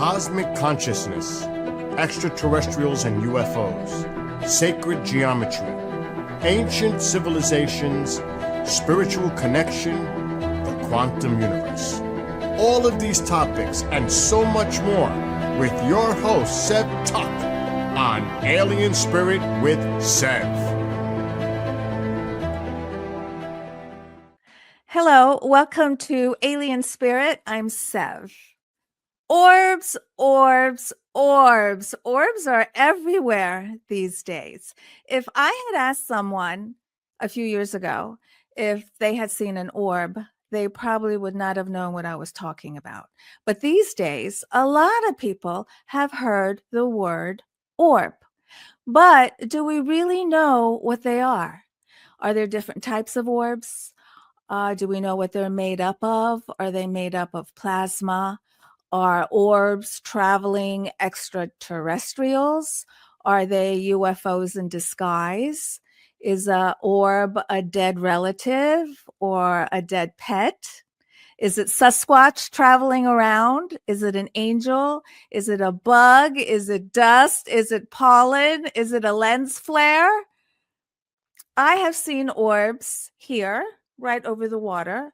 cosmic consciousness, extraterrestrials and UFOs, sacred geometry, ancient civilizations, spiritual connection, the quantum universe. All of these topics and so much more with your host, Sev Tuck, on Alien Spirit with Sev. Hello, welcome to Alien Spirit. I'm Sev. Orbs, orbs, orbs. Orbs are everywhere these days. If I had asked someone a few years ago if they had seen an orb, they probably would not have known what I was talking about. But these days, a lot of people have heard the word orb. But do we really know what they are? Are there different types of orbs? Do we know what they're made up of? Are they made up of plasma? Are orbs traveling extraterrestrials? Are they UFOs in disguise? Is an orb a dead relative or a dead pet? Is it Sasquatch traveling around? Is it an angel? Is it a bug? Is it dust? Is it pollen? Is it a lens flare? I have seen orbs here, right over the water.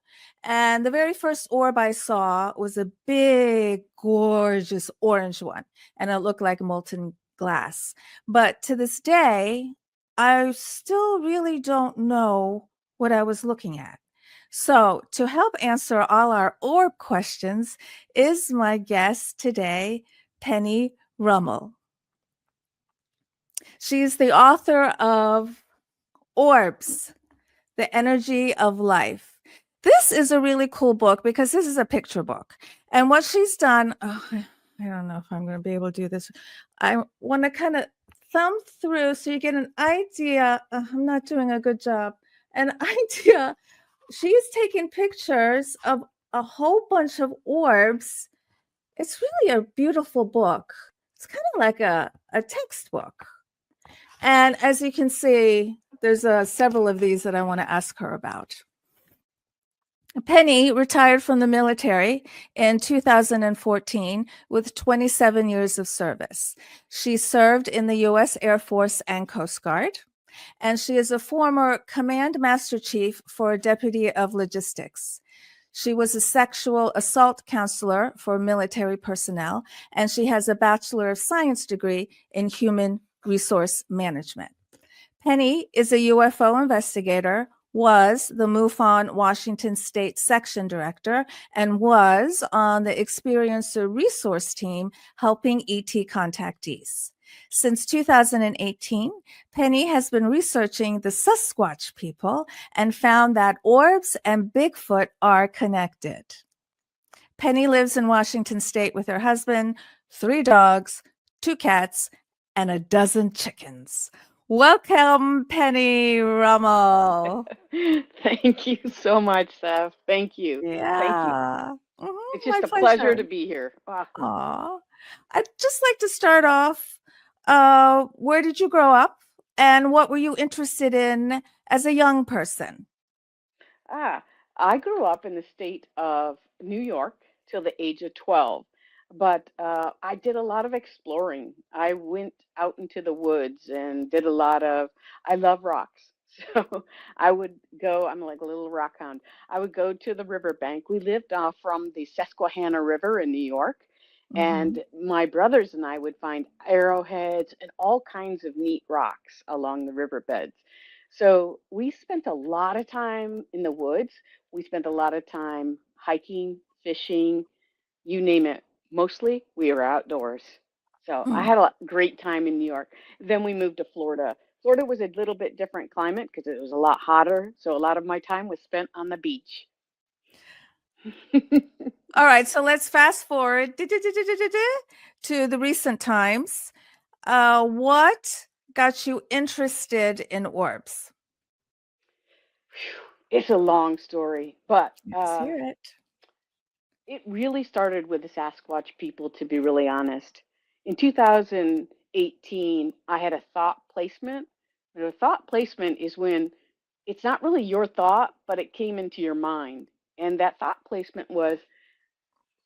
And the very first orb I saw was a big, gorgeous orange one. And it looked like molten glass. But to this day, I still really don't know what I was looking at. So to help answer all our orb questions is my guest today, Penny Rummel. She's the author of Orbs, the Energy of Life. This is a really cool book because this is a picture book. And what she's done, I don't know if I'm going to be able to do this. I want to kind of thumb through so you get an idea. I'm not doing a good job. An idea. She's taking pictures of a whole bunch of orbs. It's really a beautiful book. It's kind of like a textbook. And as you can see, there's several of these that I want to ask her about. Penny retired from the military in 2014 with 27 years of service. She served in the U.S. Air Force and Coast Guard, and she is a former Command Master Chief for Deputy of Logistics. She was a sexual assault counselor for military personnel, and she has a Bachelor of Science degree in Human Resource Management. Penny is a UFO investigator, was the MUFON Washington State Section Director, and was on the Experiencer resource team helping ET contactees. Since 2018, Penny has been researching the Sasquatch people and found that orbs and Bigfoot are connected. Penny lives in Washington State with her husband, 3 dogs, 2 cats, and a dozen chickens. Welcome, Penny Rummel. Thank you so much, Sev. Thank you. Yeah. Thank you. It's just a pleasure to be here. Aww. I'd just like to start off, where did you grow up and what were you interested in as a young person? I grew up in the state of New York till the age of 12. But I did a lot of exploring. I went out into the woods and did a lot of, I love rocks. So I would go, I'm like a little rock hound. I would go to the riverbank. We lived from the Susquehanna River in New York. And my brothers and I would find arrowheads and all kinds of neat rocks along the riverbeds. So we spent a lot of time in the woods. We spent a lot of time hiking, fishing, you name it. Mostly we were outdoors. So I had a great time in New York. Then we moved to Florida. Florida was a little bit different climate because it was a lot hotter. So a lot of my time was spent on the beach. All right. So let's fast forward to the recent times. What got you interested in orbs? It's a long story, but Let's hear it. it really started with the Sasquatch people, to be really honest. In 2018, I had a thought placement. And a thought placement is when it's not really your thought, but it came into your mind. And that thought placement was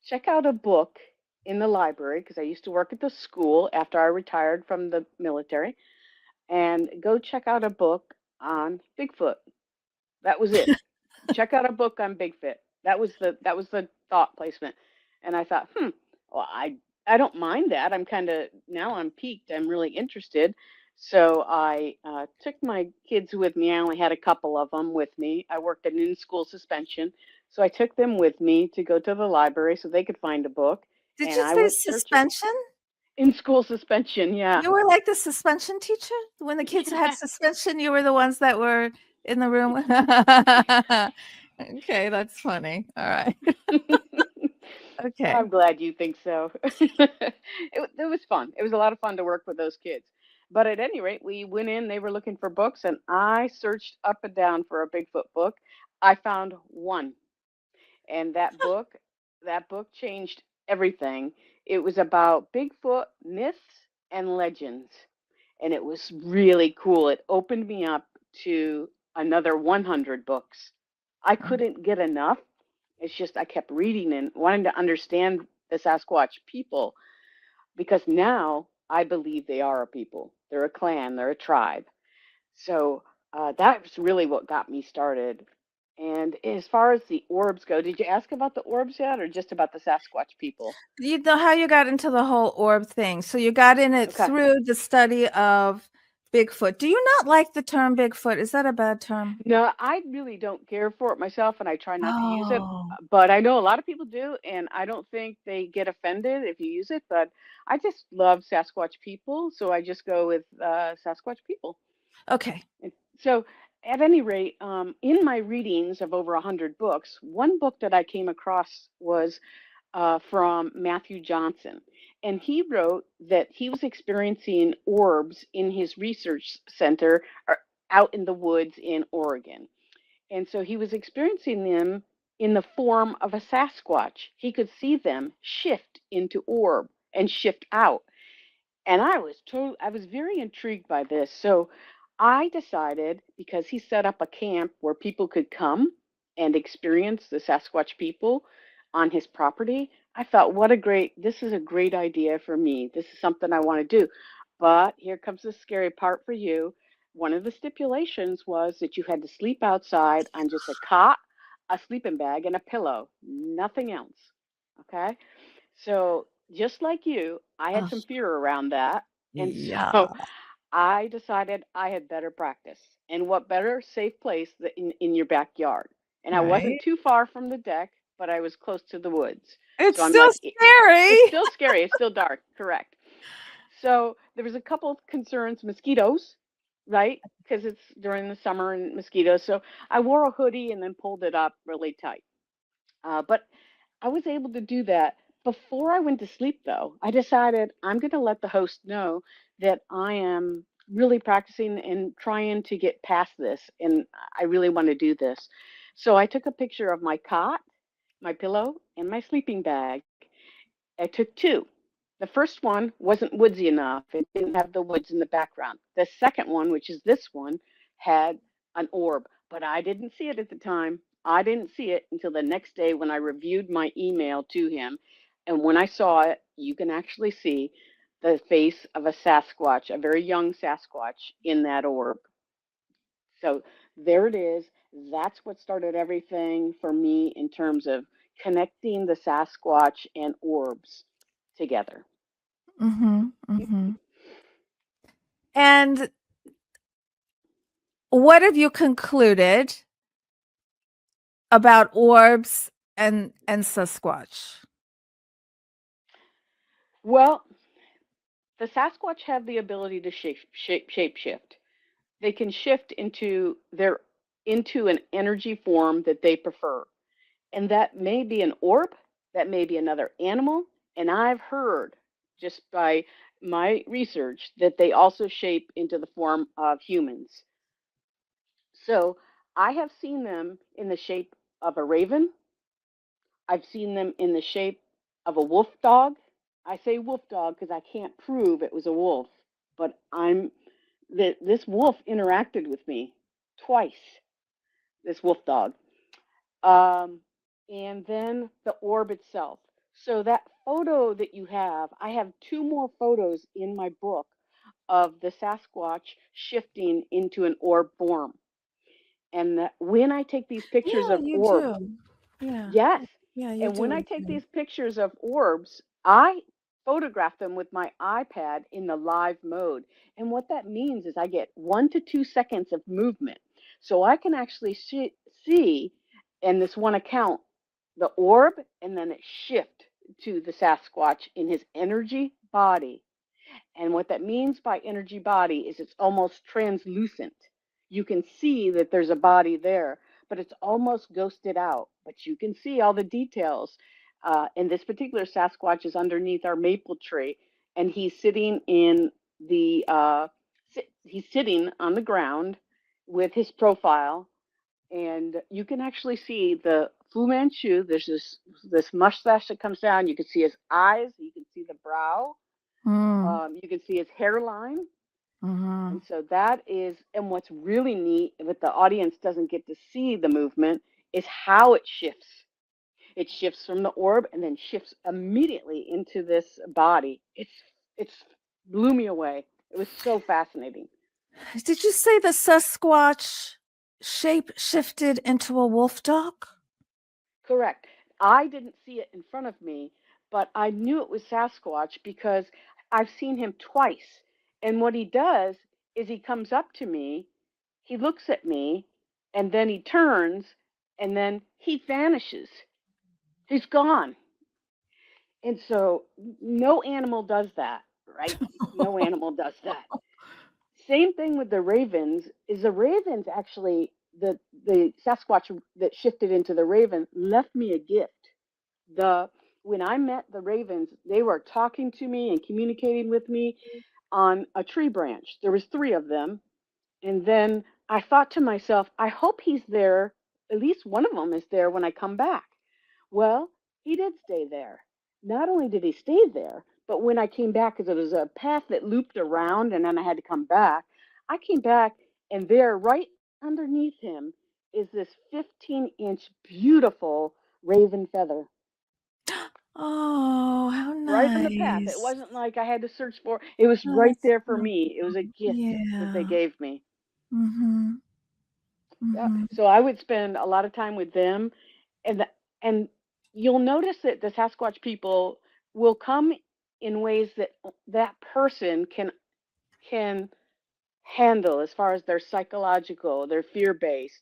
check out a book in the library because I used to work at the school after I retired from the military and go check out a book on Bigfoot. That was it. Check out a book on Bigfoot. That was the thought placement. And I thought, well, I don't mind that. I'm kind of now I'm piqued. I'm really interested. So I took my kids with me. I only had a couple of them with me. I worked in in-school suspension, so I took them with me to go to the library so they could find a book, Did and you I say went searching. suspension? In-school suspension, yeah. You were like the suspension teacher? When the kids had Yeah. suspension, you were the ones that were in the room? Okay, that's funny. All right. Okay. I'm glad you think so. It was fun. It was a lot of fun to work with those kids. But at any rate, we went in, they were looking for books, and I searched up and down for a Bigfoot book. I found one, and that book changed everything. It was about Bigfoot myths and legends, and it was really cool. It opened me up to another 100 books. I couldn't get enough. It's just I kept reading and wanting to understand the Sasquatch people because now I believe they are a people. They're a clan, they're a tribe. So that was really what got me started. And as far as the orbs go, did you ask about the orbs yet or just about the Sasquatch people? You know how you got into the whole orb thing. So you got in it Okay. through the study of Bigfoot. Do you not like the term Bigfoot? Is that a bad term? No, I really don't care for it myself, and I try not to use it. Oh, But I know a lot of people do, and I don't think they get offended if you use it. But I just love Sasquatch people, so I just go with Sasquatch people. okay. And so, at any rate, in my readings of over 100 books, one book that I came across was from Matthew Johnson. And he wrote that he was experiencing orbs in his research center out in the woods in Oregon. And so he was experiencing them in the form of a Sasquatch. He could see them shift into orb and shift out. And I was very intrigued by this. So I decided because he set up a camp where people could come and experience the Sasquatch people on his property. I thought, this is a great idea for me. This is something I want to do. But here comes the scary part for you. One of the stipulations was that you had to sleep outside on just a cot, a sleeping bag, and a pillow, nothing else. Okay. So just like you, I had Oh, some fear around that. And yeah. so I decided I had better practice. And what better safe place than in your backyard? And I wasn't Right. too far from the deck, but I was close to the woods. It's So I'm still like, it's scary. still scary. It's still dark. Correct. So there was a couple of concerns, mosquitoes, right? Because it's during the summer and mosquitoes. So I wore a hoodie and then pulled it up really tight. But I was able to do that. Before I went to sleep, though, I decided I'm going to let the host know that I am really practicing and trying to get past this, and I really want to do this. So I took a picture of my cot, my pillow, and my sleeping bag. I took two. The first one wasn't woodsy enough. It didn't have the woods in the background. The second one, which is this one, had an orb, but I didn't see it at the time. I didn't see it until the next day when I reviewed my email to him. And when I saw it, you can actually see the face of a Sasquatch, a very young Sasquatch in that orb. So there it is. That's what started everything for me in terms of connecting the Sasquatch and orbs together. Mhm, mhm. And what have you concluded about orbs and Sasquatch? Well, the Sasquatch have the ability to shape shift. They can shift into an energy form that they prefer. And that may be an orb, that may be another animal, and I've heard just by my research that they also shape into the form of humans. So I have seen them in the shape of a raven. I've seen them in the shape of a wolf dog. I say wolf dog because I can't prove it was a wolf, but this wolf interacted with me twice. This wolf dog, um, and then the orb itself. So that photo that you have, I have two more photos in my book of the Sasquatch shifting into an orb form. And when I take these pictures Yeah, of you orbs, do. Yeah. yes, Yeah, you and when I do. take these pictures of orbs, I photograph them with my iPad in the live mode. And what that means is I get 1 to 2 seconds of movement. So I can actually see in this one account the orb and then it shift to the Sasquatch in his energy body. And what that means by energy body is it's almost translucent. You can see that there's a body there, but it's almost ghosted out. But you can see all the details. And this particular Sasquatch is underneath our maple tree, and he's sitting in the he's sitting on the ground with his profile, and you can actually see the Fu Manchu. There's this mustache that comes down. You can see his eyes. You can see the brow. Mm. You can see his hairline. Mm-hmm. And so that is, and what's really neat, but the audience doesn't get to see the movement, is how it shifts. It shifts from the orb and then shifts immediately into this body. It's blew me away. It was so fascinating. Did you say the Sasquatch shape shifted into a wolf dog? Correct. I didn't see it in front of me, but I knew it was Sasquatch because I've seen him twice. And what he does is he comes up to me, he looks at me, and then he turns, and then he vanishes. He's gone. And so no animal does that, right? No animal does that. Same thing with the ravens. Is the ravens actually the Sasquatch that shifted into the raven left me a gift. The When I met the ravens, they were talking to me and communicating with me on a tree branch. There was three of them, and then I thought to myself, I hope he's there. At least one of them is there when I come back. Well, he did stay there. Not only did he stay there, but when I came back, because it was a path that looped around and then I had to come back, I came back and there, right underneath him, is this 15-inch beautiful raven feather Oh, how right on the path. It nice. wasn't like I had to search for it. It was Oh, right that's there for so me. It was a gift that they yeah. gave me. Mm-hmm. Yeah. Mm-hmm. So I would spend a lot of time with them, and and you'll notice that the Sasquatch people will come in ways that that person can handle as far as their psychological, their fear base.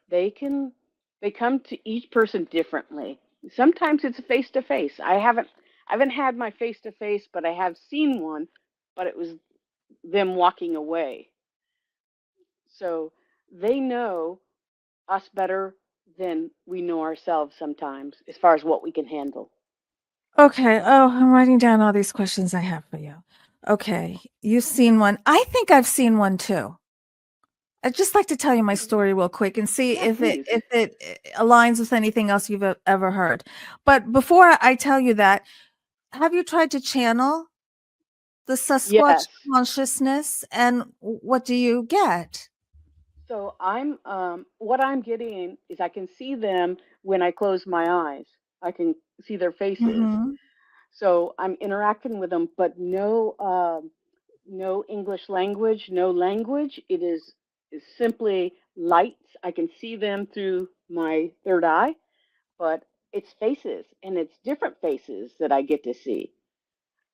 They can they come to each person differently. Sometimes it's face to face. I haven't had my face to face, but I have seen one, but it was them walking away. So they know us better than we know ourselves sometimes as far as what we can handle. Okay. Oh, I'm writing down all these questions I have for you. Okay. You've seen one. I think I've seen one too. I'd just like to tell you my story real quick and see Yeah, please. if it aligns with anything else you've ever heard. But before I tell you that, have you tried to channel the Sasquatch Yes. consciousness, and what do you get? So I'm what I'm getting is I can see them when I close my eyes. I can see their faces. Mhm. So I'm interacting with them, but no English language, no language. It is simply lights. I can see them through my third eye, but it's faces and it's different faces that I get to see.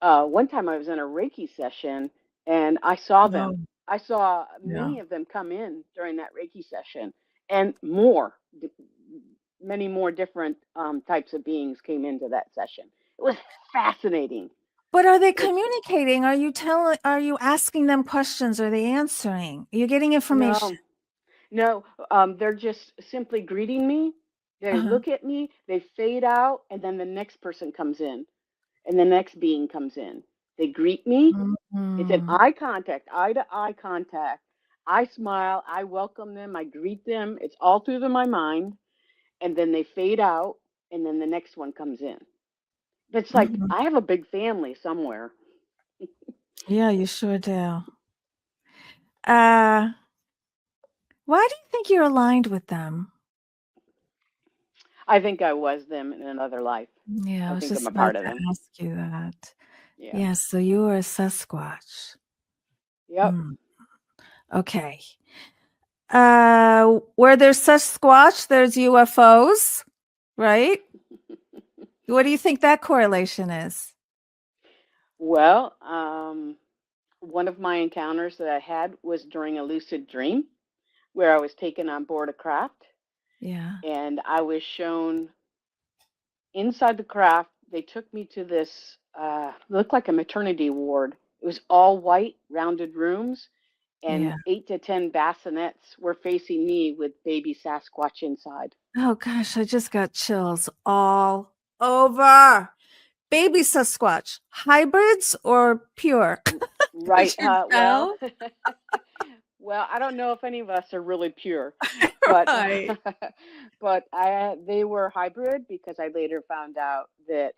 One time I was in a Reiki session and I saw Oh, them. I saw yeah. many of them come in during that Reiki session, and more, many more different types of beings came into that session. It was fascinating. But are they It's communicating? Are you asking them questions? Are they answering? Are you getting information? no, no, they're just simply greeting me. They Uh-huh. look at me, they fade out, and then the next person comes in, and the next being comes in. They greet me. It's an Mhm. eye contact, eye to eye contact. I smile, I welcome them, I greet them. It's all through my mind, and then they fade out, and then the next one comes in. It's like Mhm. I have a big family somewhere. Yeah, you sure do. Uh, why do you think you're aligned with them? I think I was them in another life. Yeah, I I was think I'm just a about part of to them. ask you that. Yeah. Yes, so you are a Sasquatch. Yep. Hmm. Okay. Where there's Sasquatch, there's UFOs, right? What do you think that correlation is? Well, one of my encounters that I had was during a lucid dream where I was taken on board a craft Yeah. and I was shown inside the craft. They took me to this, looked like a maternity ward. It was all white, rounded rooms, and Yeah. 8 to 10 bassinets were facing me with baby Sasquatch inside. Oh gosh, I just got chills all over. Baby Sasquatch, hybrids or pure? Could Right. you Well, tell? well, I don't know if any of us are really pure, but Right. but they were hybrid because I later found out that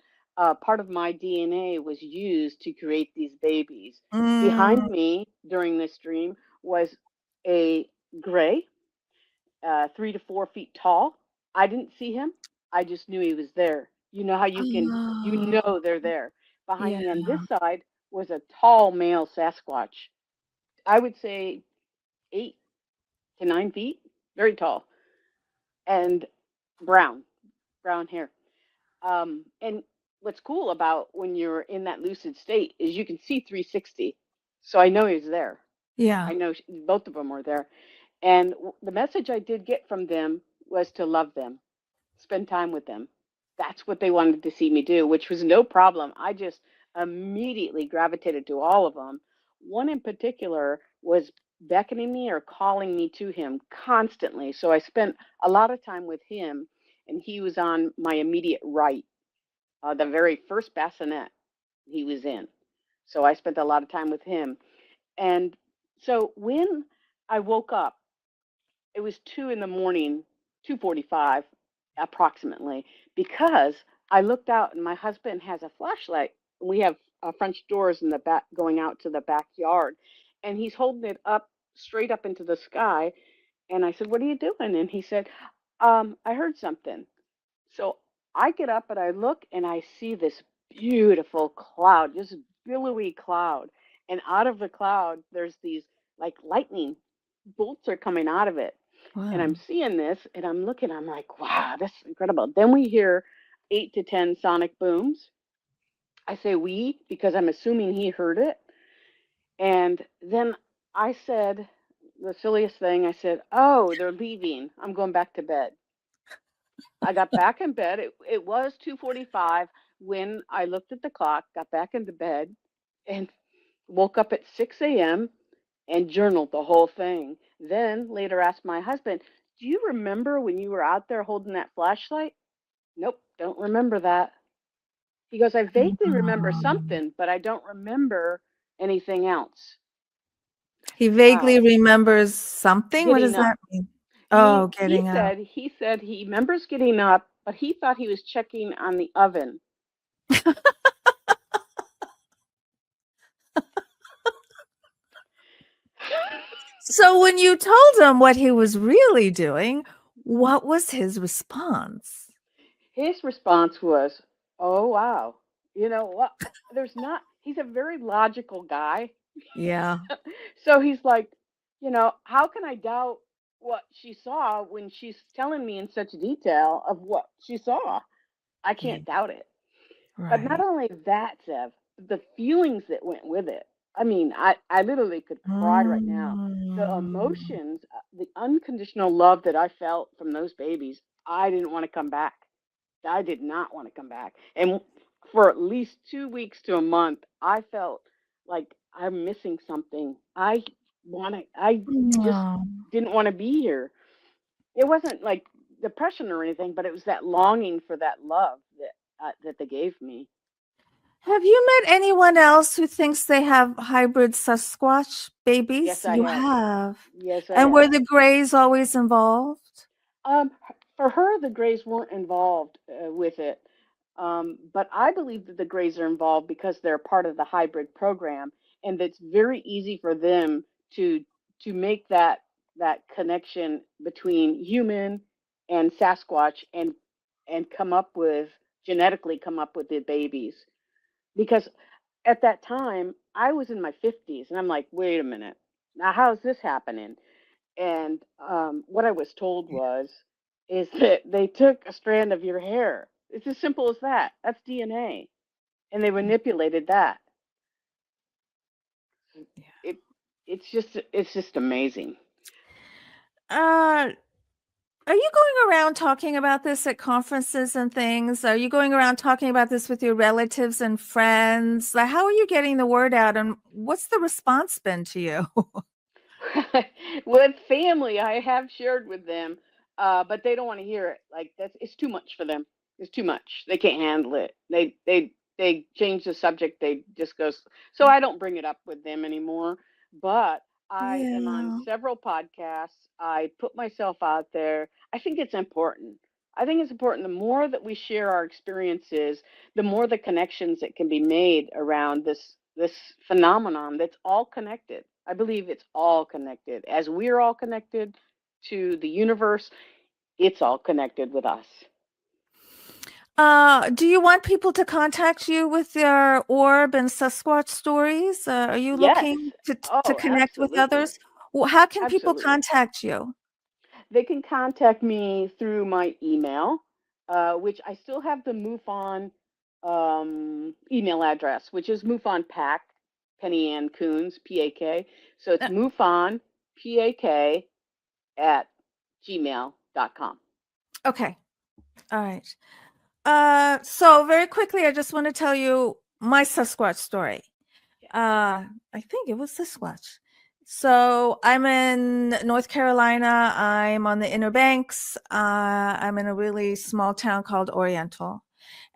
part of my DNA was used to create these babies. Mm. Behind me during this dream was a gray, 3 to 4 feet tall. I didn't see him. I just knew he was there. You know how you Oh, know they're there. Behind yeah. me on this side was a tall male Sasquatch. I would say 8 to 9 feet, very tall, and brown, brown hair. And what's cool about when you're in that lucid state is you can see 360. So I know he's there. Yeah. I know both of them were there. And the message I did get from them was to love them, spend time with them. That's what they wanted to see me do, which was no problem. I just immediately gravitated to all of them. One in particular was beckoning me or calling me to him constantly. So I spent a lot of time with him, and he was on my immediate right, the very first bassinet he was in. So I spent a lot of time with him. And so when I woke up, it was 2 in the morning, 2:45 approximately, because I looked out and my husband has a flashlight. We have French doors in the back going out to the backyard, and he's holding it up straight up into the sky. And I said, "What are you doing?" And he said, "I heard something." So I get up and I look and I see this beautiful cloud, just billowy cloud. And out of the cloud, there's these like lightning bolts are coming out of it. And Wow. I'm seeing this and I'm looking, I'm like, wow, this is incredible. Then we hear 8 to 10 sonic booms. I say we because I'm assuming he heard it. And then I said the silliest thing. I said, "Oh, they're leaving. I'm going back to bed." I got back in bed. It was 2:45 when I looked at the clock, got back into bed, and woke up at 6 a.m. and journaled the whole thing. Then later asked my husband, "Do you remember when you were out there holding that flashlight?" "Nope, don't remember that." He goes, "I vaguely remember Um, something, but I don't remember anything else." he vaguely Wow. remembers something. What does Getting up. that mean? Oh, He getting up. said he remembers getting up, but he thought he was checking on the oven. So when you told him what he was really doing, what was his response? His response was, "Oh, wow. You know what? There's not, he's a very logical guy." Yeah. So he's like, how can I doubt what she saw when she's telling me in such detail of what she saw? I Yeah. can't doubt it. But not Right. only that, Zev, the feelings that went with it. I mean, I literally could cry right now. The Mm. emotions, the unconditional love that I felt from those babies, I didn't want to come back. I did not want to come back. And for at least 2 weeks to a month, I felt like I'm missing something. I just Aw. didn't want to be here. It wasn't like depression or anything, but it was that longing for that love that they gave me. Have you met anyone else who thinks they have hybrid Sasquatch Yes, babies? I You have. have. Yes, I And were have. the Greys always involved? For her, the Greys weren't involved with it. But I believe that the Greys are involved because they're part of the hybrid program, and it's very easy for them to make that connection between human and Sasquatch, and and genetically come up with the babies. Because at that time, I was in my 50s, and I'm like, wait a minute, now how's this happening? And what I was told is that they took a strand of your hair. It's as simple as that. That's DNA, and they manipulated that. It it's just amazing. Uh, are you going around talking about this at conferences and things? Are you going around talking about this with your relatives and friends? Like, how are you getting the word out, and what's the response been to you? With family, I have shared with them, but they don't want to hear it. Like it's too much for them. It's too much. They can't handle it. They change the subject. They just go. So I don't bring it up with them anymore. But I am on Yeah. several podcasts. I put myself out there. I think it's important. I think it's important. The more that we share our experiences, the more the connections that can be made around this phenomenon that's all connected. I believe it's all connected. As we're all connected to the universe, it's all connected with us. Do you want people to contact you with their orb and Sasquatch stories? Are you Yes. looking to Oh, connect with absolutely. others? Well, how can people Absolutely. contact you? They can contact me through my email, which I still have the MUFON email address, which is MUFON Pack, Penny Ann Coons, PAK. So it's Uh, MUFON PAK at gmail.com. Okay. All right. So very quickly, I just want to tell you my Sasquatch story. I think it was Sasquatch. So I'm in North Carolina. I'm on the Inner Banks. I'm in a really small town called Oriental.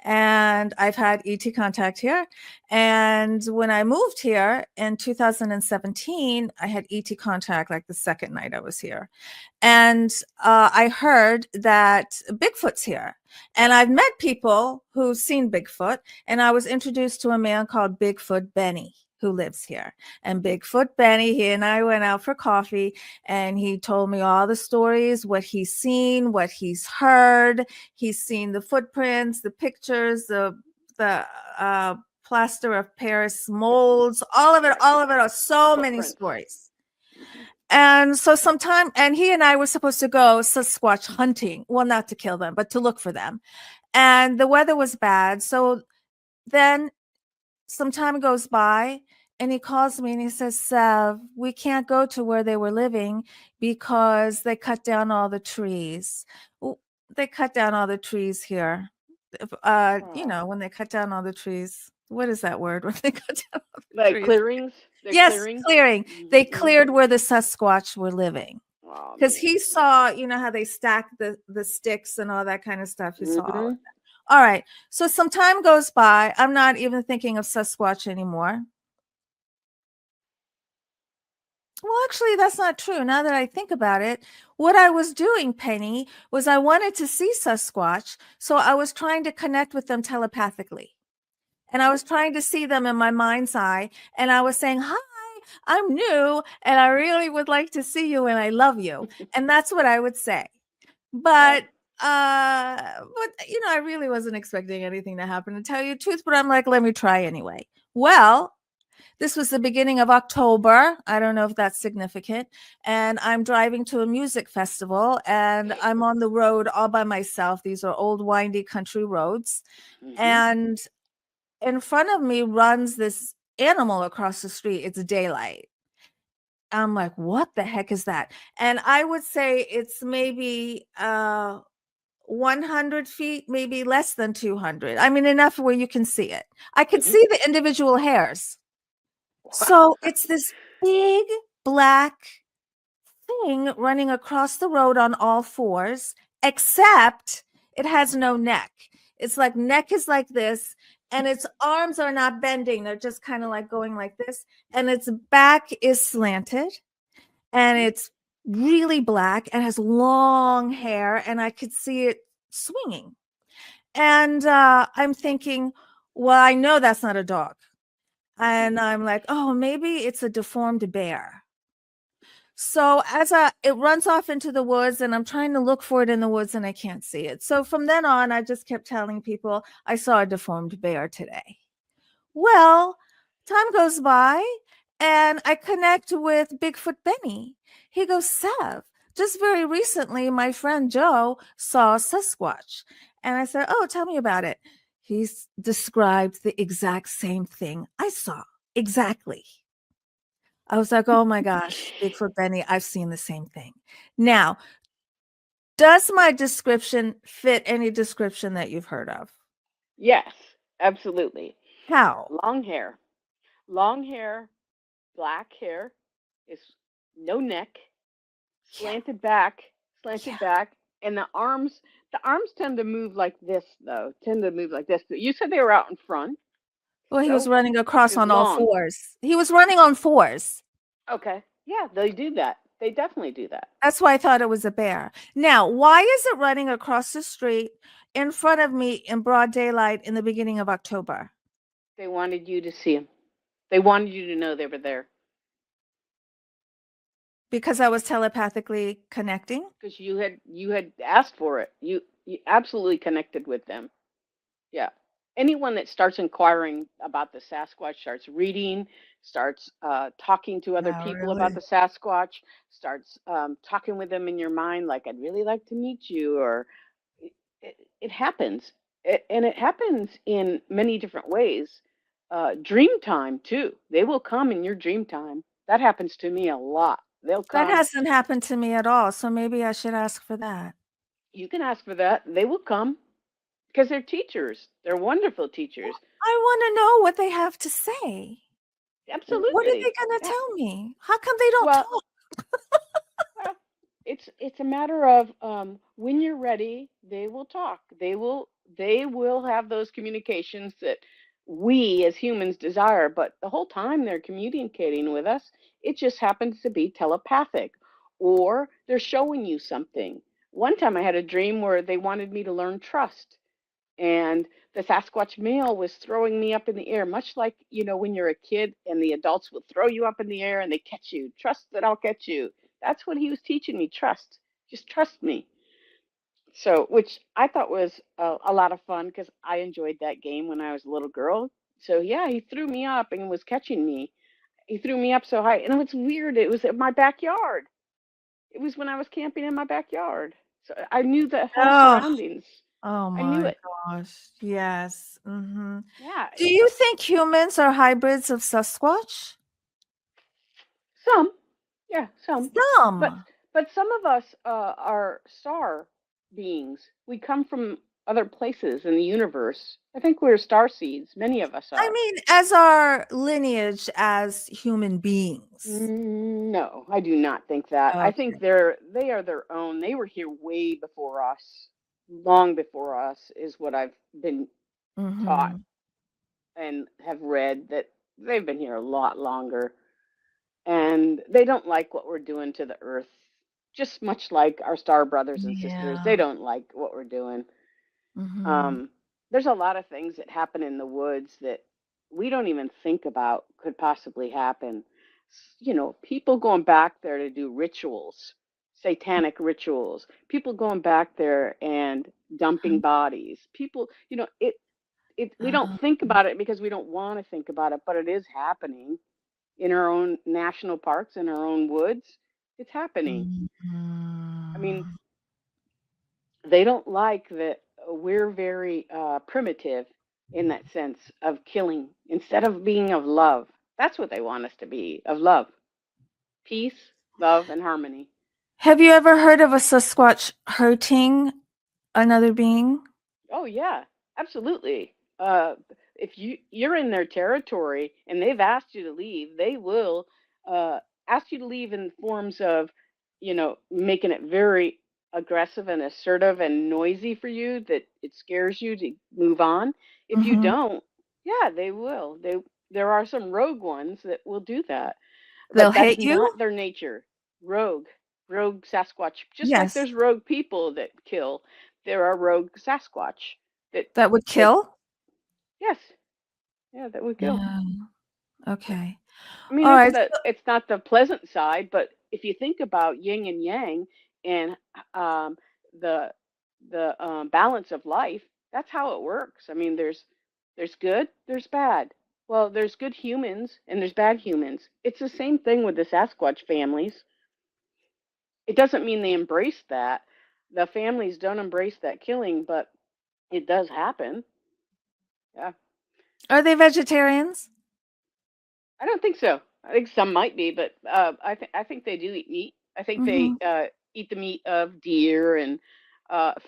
And I've had ET contact here. And when I moved here in 2017, I had ET contact like the second night I was here. And I heard that Bigfoot's here. And I've met people who've seen Bigfoot. And I was introduced to a man called Bigfoot Benny who lives here. And Bigfoot Benny, he and I went out for coffee, and he told me all the stories, what he's seen, what he's heard. He's seen the footprints, the pictures, the plaster of Paris molds, all of it, are so many Footprints. stories. Mhm. And so and he and I were supposed to go Sasquatch hunting. Well, not to kill them, but to look for them. And the weather was bad. So then some time goes by, and he calls me and he says, Sev, we can't go to where they were living because they cut down all the trees. They cut down all the trees here. Oh. When they cut down all the trees, what is that word when they cut down all the Like trees? clearings? They're Yes, clearing? clearing. They Mm-hmm. cleared where the Sasquatch were living. Oh, Because he man. saw, how they stack the sticks and all that kind of stuff. He saw all of Mm-hmm. that. All right. So some time goes by. I'm not even thinking of Sasquatch anymore. Well, actually, that's not true. Now that I think about it, what I was doing, Penny, was I wanted to see Sasquatch. So I was trying to connect with them telepathically. And I was trying to see them in my mind's eye. And I was saying, hi, I'm new. And I really would like to see you. And I love you. And that's what I would say. Right. But I really wasn't expecting anything to happen, to tell you the truth. But I'm like, let me try anyway. Well, this was the beginning of October. I don't know if that's significant. And I'm driving to a music festival, and I'm on the road all by myself. These are old, windy country roads. Mm-hmm. And in front of me runs this animal across the street. It's daylight. I'm like, what the heck is that? And I would say it's maybe 100 feet, maybe less than 200. I mean, enough where you can see it. I could Mm-hmm. see the individual hairs. So it's this big black thing running across the road on all fours, except it has no neck. It's like neck is like this, and its arms are not bending. They're just kind of like going like this, and its back is slanted, and it's really black and has long hair, and I could see it swinging. And I'm thinking, well, I know that's not a dog. And I'm like, oh, maybe it's a deformed bear. So it runs off into the woods, and I'm trying to look for it in the woods, and I can't see it. So from then on, I just kept telling people I saw a deformed bear today. Well, time goes by, and I connect with Bigfoot Benny. He goes, Sev, just very recently, my friend Joe saw a Sasquatch. And I said, oh, tell me about it. He's described the exact same thing I saw. Exactly. I was like, oh my gosh, Bigfoot Benny, I've seen the same thing. Now, does my description fit any description that you've heard of? Yes, absolutely. How? Long hair, black hair, is no neck, Yeah. slanted back, Yeah. and the arms tend to move like this though, tend to move like this. You said they were out in front, Well, he was so running across it's on all long. fours. He was running on fours. Okay, yeah, they do that. They definitely do that. That's why I thought it was a bear. Now, why is it running across the street in front of me in broad daylight in the beginning of October? They wanted you to see them. They wanted you to know they were there Because I was telepathically connecting? because you had asked for it. You absolutely connected with them. Yeah. Anyone that starts inquiring about the Sasquatch, starts reading, starts talking to other Yeah, people about really? the Sasquatch, starts talking with them in your mind, like, I'd really like to meet you, or it happens. And it happens in many different ways. Dream time, too. They will come in your dream time. That happens to me a lot. They'll That come. hasn't happened to me at all, so maybe I should ask for that. You can ask for that. They will come because they're teachers. They're wonderful teachers. I want to know what they have to say. What are they Absolutely. going to Yeah. tell me? How come they don't Well, talk? well, it's a matter of when you're ready, they will talk. They will have those communications that we as humans desire, but the whole time they're communicating with us, it just happens to be telepathic, or they're showing you something. One time I had a dream where they wanted me to learn trust. And the Sasquatch male was throwing me up in the air, much like, when you're a kid and the adults will throw you up in the air and they catch you. Trust that I'll catch you. That's what he was teaching me. Trust. Just trust me. So, which I thought was a lot of fun because I enjoyed that game when I was a little girl. So, yeah, he threw me up and was catching me. He threw me up so high. And it was weird. It was in my backyard. It was when I was camping in my backyard. So I knew the whole Oh, surroundings. oh I knew my it. gosh. Yes. Yeah. Do you think humans are hybrids of Sasquatch? Some, yeah, some, but Some. some of us are star beings. We come from other places in the universe. I think we're star seeds. Many of us I are. mean, as our lineage as human beings. No, I do not think that. I think Okay. they are their own. They were here way before us, long before us, is what I've been taught Mm-hmm. and have read, that they've been here a lot longer. And they don't like what we're doing to the earth, just much like our star brothers and sisters. They Yeah. don't like what we're doing. Mm-hmm. um, there's a lot of things that happen in the woods that we don't even think about could possibly happen. People going back there to do rituals, satanic rituals, people going back there and dumping bodies, people, we don't think Um, about it because we don't want to think about it, but it is happening in our own national parks, in our own woods. It's happening. I mean, mhm. they don't like that we're very primitive in that sense of killing instead of being of love. That's what they want us to be, of love, peace, love, and harmony. Have you ever heard of a Sasquatch hurting another being? Oh yeah, absolutely. If you're in their territory and they've asked you to leave, they will uh, ask you to leave in forms of, making it very aggressive and assertive and noisy for you that it scares you to move on. If you Mm-hmm. don't, yeah, they will. There are some rogue ones that will do that, They'll but that's hate not you? their nature. Rogue, rogue Sasquatch. Just like Yes. there's rogue people that kill, there are rogue Sasquatch that That would that kill? yes, yeah, that would kill. Yeah. Yeah. Okay. I mean, All right. it's not the pleasant side, but if you think about yin and yang and um, the balance of life, that's how it works. I mean, there's good, there's bad. Well, there's good humans and there's bad humans. It's the same thing with the Sasquatch families. It doesn't mean they embrace that. The families don't embrace that killing, but it does happen. Yeah. Are they vegetarians? I don't think so. I think some might be, but I think they do eat meat. I think they Mm-hmm. eat the meat of deer and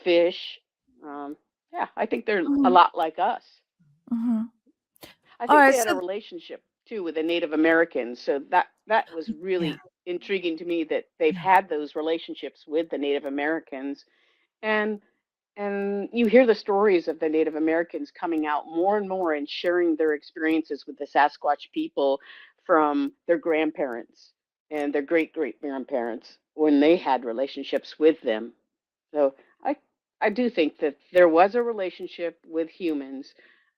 fish. Um, yeah, I think they're a Mm-hmm. lot like us. Mm-hmm. I All think right. they had a So relationship too with the Native Americans, so that was yeah. really intriguing to me that they've Yeah. had those relationships with the Native Americans, and you hear the stories of the Native Americans coming out more and more and sharing their experiences with the Sasquatch people from their grandparents and their great great grandparents when they had relationships with them. So I I do think that there was a relationship with humans,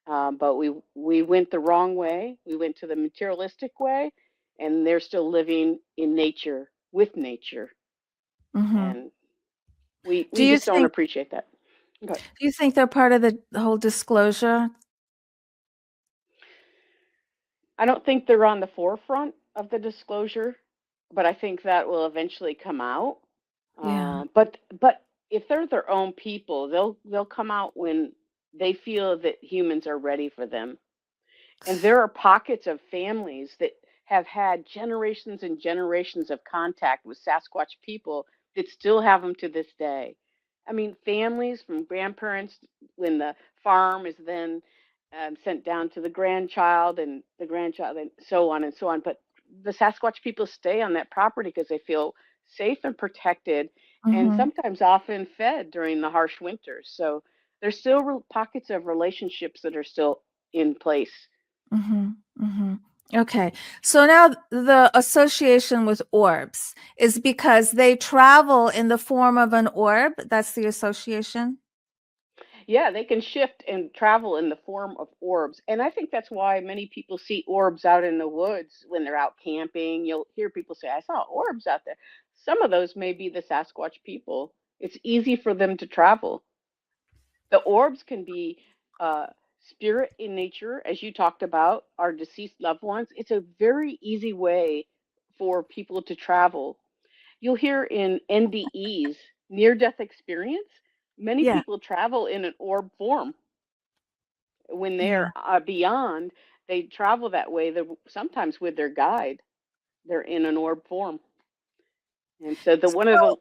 but we went the wrong way. We went to the materialistic way, and they're still living in nature with nature, Mm-hmm. and Do we you just don't think appreciate that. Okay. do you think they're part of the whole disclosure? I don't think they're on the forefront of the disclosure, but I think that will eventually come out. Yeah. But if they're their own people, they'll come out when they feel that humans are ready for them. And there are pockets of families that have had generations and generations of contact with Sasquatch people that still have them to this day. I mean, families from grandparents, when the farm is then sent down to the grandchild and the grandchild, and so on and so on. But the Sasquatch people stay on that property because they feel safe and protected and Mm-hmm. sometimes often fed during the harsh winters. So there's still pockets of relationships that are still in place. Mm-hmm. Mm-hmm. Okay. So now the association with orbs is because they travel in the form of an orb. That's the association. Yeah, they can shift and travel in the form of orbs. And I think that's why many people see orbs out in the woods when they're out camping. You'll hear people say, I saw orbs out there. Some of those may be the Sasquatch people. It's easy for them to travel. The orbs can be spirit in nature, as you talked about, our deceased loved ones. It's a very easy way for people to travel. You'll hear in NDEs, near death experience, many Yeah. people travel in an orb form. When Yeah. they're beyond, they travel that way. They're sometimes with their guide. They're in an orb form, and so the one of So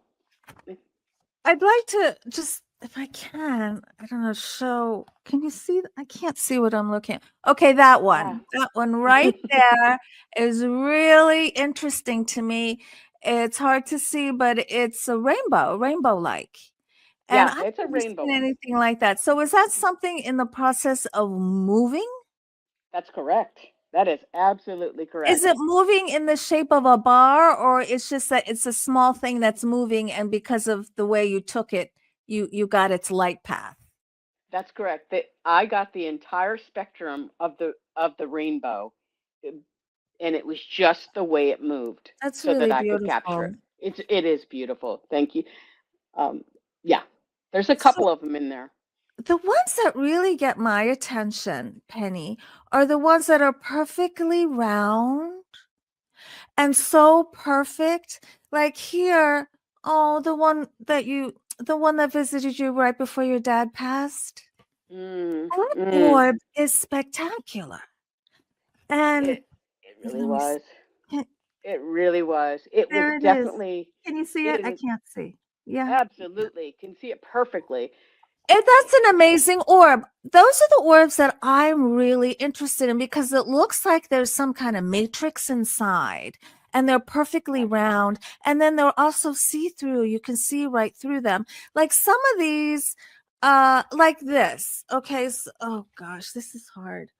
the I'd like to just, if I can, I don't know, show. Can you see? I can't see what I'm looking at. Okay, that ah one. That one right there is really interesting to me. It's hard to see, but it's a rainbow like. And yeah, I've it's a never rainbow seen one. anything like that. So is that something in the process of moving? That's correct. That is absolutely Is correct. it moving in the shape of a bar, or it's just that it's a small thing that's moving, and because of the way you took it, you got its light path? That's correct. That I got the entire spectrum of the rainbow, uh, and it was just the way it moved, That's so that really I could capture beautiful. it. It is beautiful. Thank you. Um, yeah, there's a So couple of them in there. the ones that really get my attention, Penny, are the ones that are perfectly round and so perfect. Like here, oh, the one that visited you right before your dad passed. Mm, That mm. orb is spectacular. And It really let me see. was. Can- It really was. It was There it is. definitely, Can you see it? it I was can't see. Yeah. absolutely, can see it perfectly. And that's an amazing orb. Those are the orbs that I'm really interested in because it looks like there's some kind of matrix inside and they're perfectly Yeah. round. And then they're also see-through. You can see right through them. Like some of these, like this. Okay. So, oh gosh, this is hard.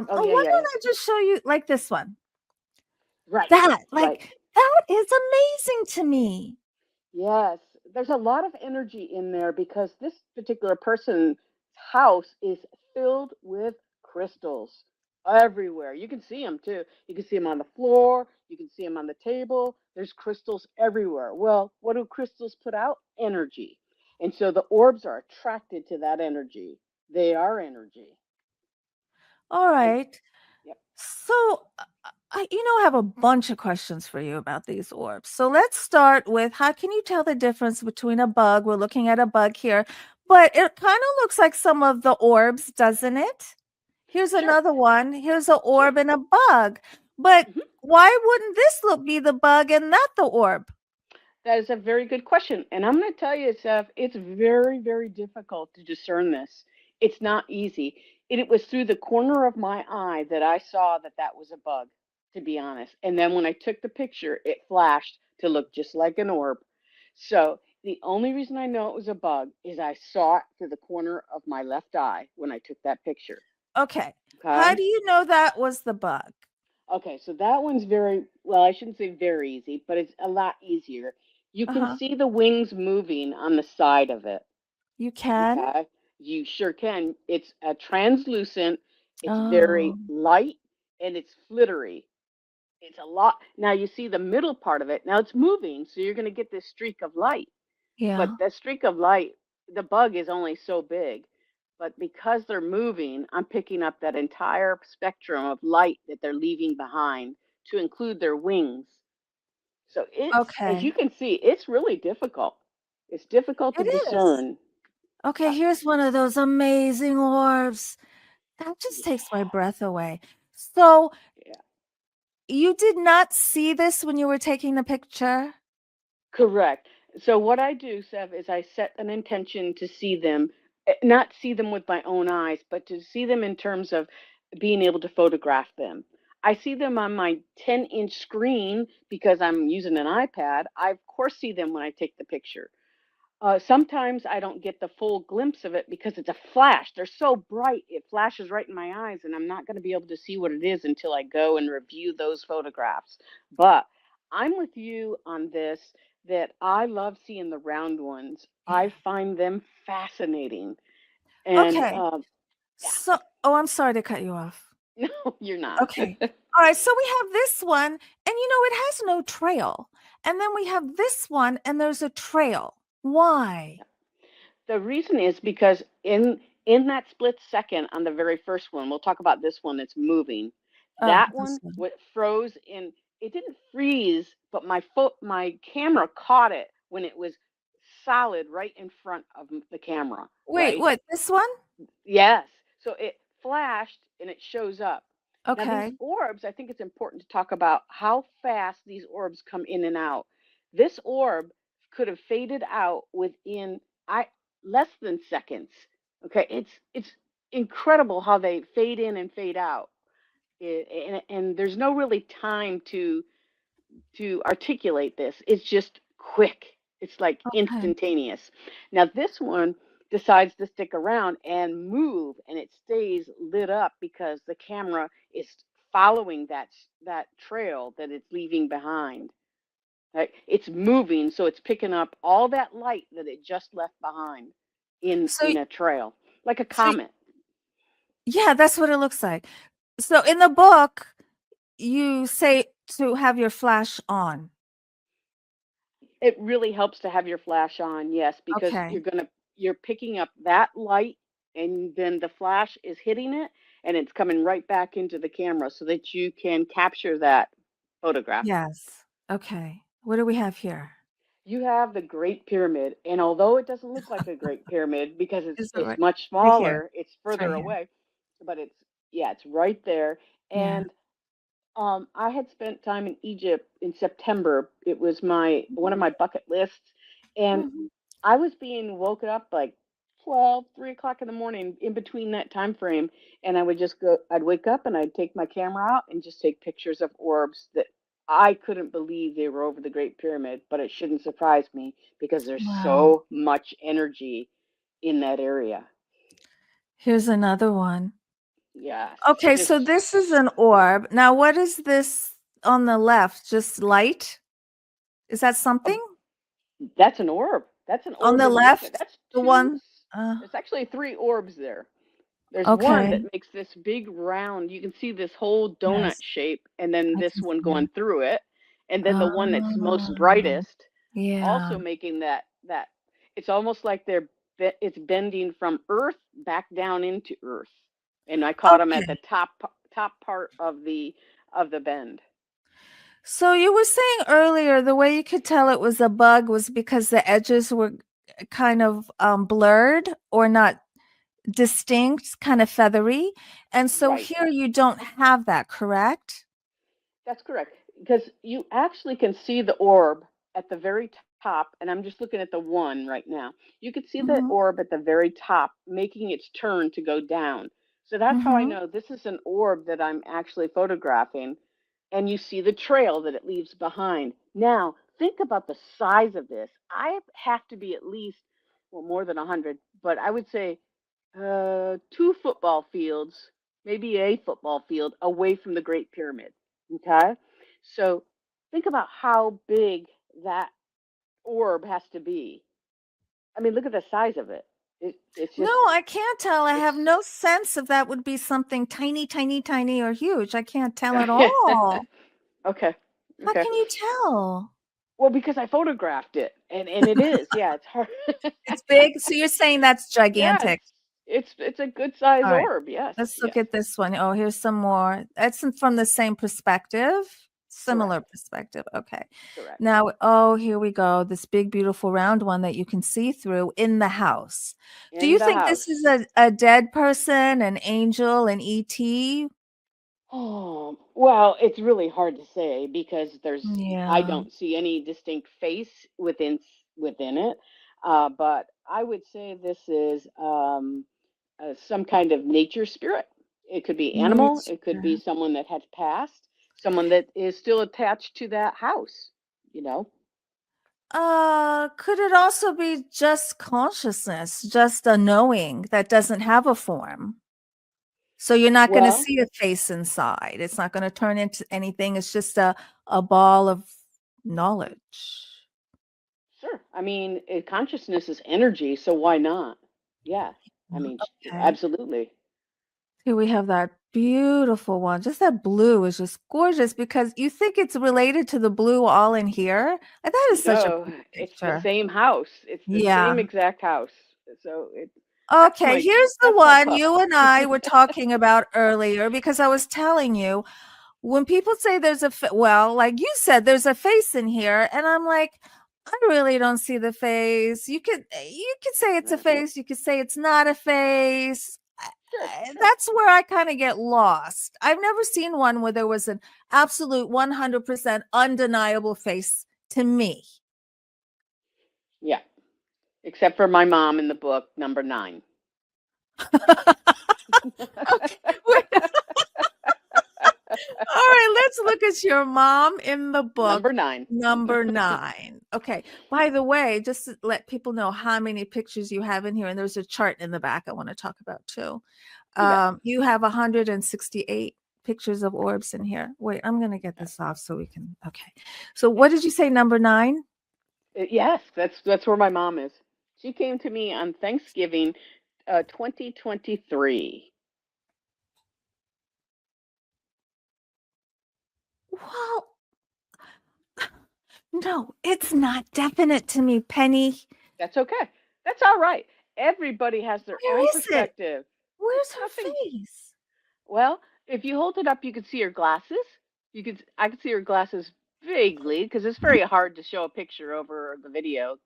Oh Oh, yeah, why yeah, yeah. don't I just show you like this one? Right, That, right. like, that is amazing to me. Yes, there's a lot of energy in there because this particular person's house is filled with crystals everywhere. You can see them too. You can see them on the floor. You can see them on the table. There's crystals everywhere. Well, what do crystals put out? Energy. And so the orbs are attracted to that energy. They are energy. All And right. yep, So, I have a bunch of questions for you about these orbs. So let's start with, how can you tell the difference between a bug? We're looking at a bug here, but it kind of looks like some of the orbs, doesn't it? Here's sure, another one. Here's an sure. orb and a bug. But Mhm. why wouldn't this look be the bug and not the orb? That is a very good question. And I'm going to tell you, Seth, it's very, very difficult to discern this. It's not easy. It was through the corner of my eye that I saw that that was a bug, to be honest. And then when I took the picture, it flashed to look just like an orb. So the only reason I know it was a bug is I saw it through the corner of my left eye when I took that picture. Okay. How Okay. do you know that was the bug? Okay, so that one's very, well, I shouldn't say very easy, but it's a lot easier. You can Uh-huh. see the wings moving on the side of it. You can? Okay, you sure can. It's a translucent, it's Oh, very light, and it's flittery. It's a lot. Now you see the middle part of it. Now it's moving, so you're going to get this streak of light. yeah. But that streak of light, the bug is only so big. But because they're moving, I'm picking up that entire spectrum of light that they're leaving behind to include their wings. So it's, as you Okay. can see, it's really difficult. It's difficult to It is. discern. Okay, Uh, here's one of those amazing orbs. That just yeah, takes my breath away. So, yeah. you did not see this when you were taking the picture? Correct. So what I do, Sev, is I set an intention to see them, not see them with my own eyes, but to see them in terms of being able to photograph them. I see them on my 10-inch screen because I'm using an iPad. I of course see them when I take the picture. Sometimes I don't get the full glimpse of it because it's a flash. They're so bright, it flashes right in my eyes, and I'm not going to be able to see what it is until I go and review those photographs. But I'm with you on this that I love seeing the round ones. Yeah. I find them fascinating. And Okay. yeah, So, oh, I'm sorry to cut you off. no, you're not. Okay. All right. So we have this one, and it has no trail. And then we have this one, and there's a trail. Why? The reason is because in that split second on the very first one, we'll talk about this one that's moving. Oh, That this one one. what froze in. It didn't freeze, but my camera caught it when it was solid right in front of the camera, Wait, right? what? This one? Yes. So it flashed and it shows up. Now, these Okay. orbs, I think it's important to talk about how fast these orbs come in and out. This orb could have faded out within I less than seconds. Okay, it's incredible how they fade in and fade out. And there's no really time to articulate this. It's just quick. It's like Okay. instantaneous. Now this one decides to stick around and move, and it stays lit up because the camera is following that trail that it's leaving behind. Right? It's moving, so it's picking up all that light that it just left behind So, in a trail, like a so comet. yeah, that's what it looks like. So in the book, you say to have your flash on. It really helps to have your flash on, yes, because Okay. you're picking up that light and then the flash is hitting it and it's coming right back into the camera so that you can capture that photograph. Yes. Okay. What do we have here? You have the Great Pyramid, and although it doesn't look like a Great Pyramid because Is it it's right, much right here? smaller, it's It's right further here. away, but it's yeah, it's right there. Yeah. And I had spent time in Egypt in September. It was my one of my bucket lists, and Mhm. I was being woken up like 12, 3 o'clock in the morning in between that time frame, and I would just go. I'd wake up and I'd take my camera out and just take pictures of orbs that I couldn't believe they were over the Great Pyramid, but it shouldn't surprise me because there's Wow. so much energy in that area. Here's another one. Yes, Okay, so just this is an orb. Now, what is this on the left? Just light? Is that a something? That's an orb. That's an On orb the in movement. left? That's The two. one uh, There's actually three orbs there. There's one okay. that makes this big round. You can see this whole donut Yes, shape, and then I this can one see going it. through it. and then the one that's most Oh, brightest yeah. also making that it's almost like it's bending from Earth back down into Earth. And I caught them at the Okay. top part of the bend. So you were saying earlier the way you could tell it was a bug was because the edges were kind of blurred or not distinct, kind of feathery. And so Right. here you don't have that, correct? That's correct. Because you actually can see the orb at the very top, and I'm just looking at the one right now. You can see the Mm-hmm. orb at the very top, making its turn to go down. So that's how I Mm-hmm. know this is an orb that I'm actually photographing. And you see the trail that it leaves behind. Now, think about the size of this. I have to be at least, well, more than 100, but I would say two football fields, maybe a football field away from the Great Pyramid. Okay. So think about how big that orb has to be. I mean, look at the size of it. It's No, just, I can't tell. I have it's, no sense if that would be something tiny, tiny, tiny or huge. I can't tell at all. okay. How Okay. can you tell? Well, because I photographed it and it is, yeah, it's hard. It's big. So you're saying that's Yeah, gigantic. it's a good size All right. orb. Yes, Let's look yes, at this one. Oh, here's some more. That's from the same perspective, similar correct, perspective. Okay. correct. Now, oh, here we go. This big, beautiful round one that you can see through in the house. Do In you the think this is house. a dead person, an angel, an ET? Oh, well, it's really hard to say because I Yeah. don't see any distinct face within it. But I would say this is some kind of nature spirit. It could be animal. It could be Nature. someone that has passed, someone that is still attached to that house, you know? Could it also be just consciousness, just a knowing that doesn't have a form? So you're not gonna Well, see a face inside. It's not gonna turn into anything. It's just a ball of knowledge. sure. I mean, consciousness is energy, so why not? Yeah. I mean, Okay. absolutely. Here we have that beautiful one. Just that blue is just gorgeous because you think it's related to the blue all in here. And that is such a No, pretty it's the picture. same house. It's the Yeah. same exact house. So Okay, here's the that's my one pup. you and I were talking about earlier because I was telling you when people say there's well, like you said, there's a face in here, and I'm like, I really don't see the face. You could say it's a Yeah, face. You could say it's not a face. sure, sure. That's where I kind of get lost. I've never seen one where there was an absolute 100% undeniable face to me. Yeah. Except for my mom in the book, number 9. Okay. All right, let's look at your mom in the book, Number 9. number 9. Okay. By the way, just to let people know how many pictures you have in here, and there's a chart in the back I want to talk about too. You bet. You have 168 pictures of orbs in here. Wait, I'm going to get this off so we can. Okay. So Yeah. what did you say, number 9? Yes, that's where my mom is. She came to me on Thanksgiving 2023. Well, no, it's not definite to me, Penny. That's okay. That's all right. Everybody has their Where own is it? perspective. Where's It's her nothing. face? Well, if you hold it up, you can see her glasses. I can see her glasses vaguely because it's very hard to show a picture over the video.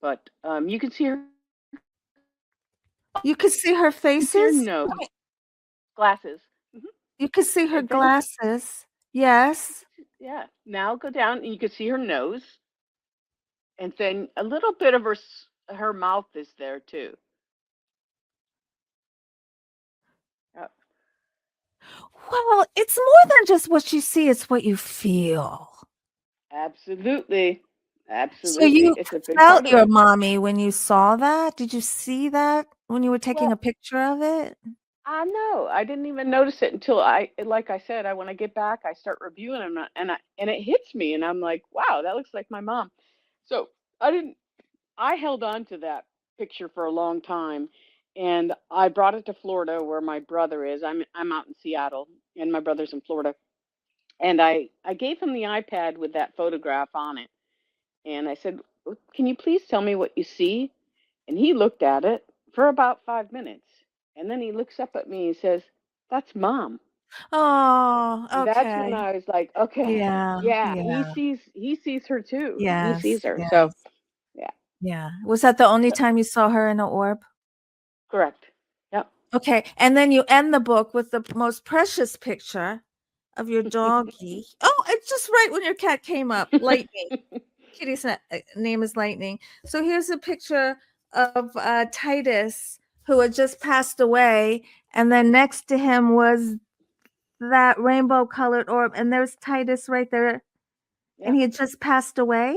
But you can see her You could see her faces? nose, glasses. Hmm. You could see her And then glasses. Yes. yeah, now go down and you can see her nose, and then a little bit of her mouth is there too. Uh, Well, it's more than just what you see, it's what you feel. absolutely, So absolutely. you It's a big part felt of your it. mommy when you saw that? Did you see that when you were taking Well, a picture of it? I know. I didn't even notice it until like I said, when I get back, I start reviewing them, and it hits me, and I'm like, wow, that looks like my mom. So I didn't. I held on to that picture for a long time, and I brought it to Florida, where my brother is. I'm out in Seattle, and my brother's in Florida, And I gave him the iPad with that photograph on it. And I said, "Can you please tell me what you see?" And he looked at it for about 5 minutes. And then he looks up at me and says, "That's mom." Oh, And that's when okay. I was like, okay, Yeah, yeah, yeah. he sees her too. He Yes, sees her. So yes. yeah, Yeah. Was that the only so, time you saw her in an orb? correct. Yep. Okay. And then you end the book with the most precious picture of your doggie. Oh, it's just right when your cat came up. Lightning. Kitty's name is Lightning. So here's a picture of Titus, who had just passed away. And then next to him was that rainbow colored orb. And there's Titus right there. And Yep. he had just passed away.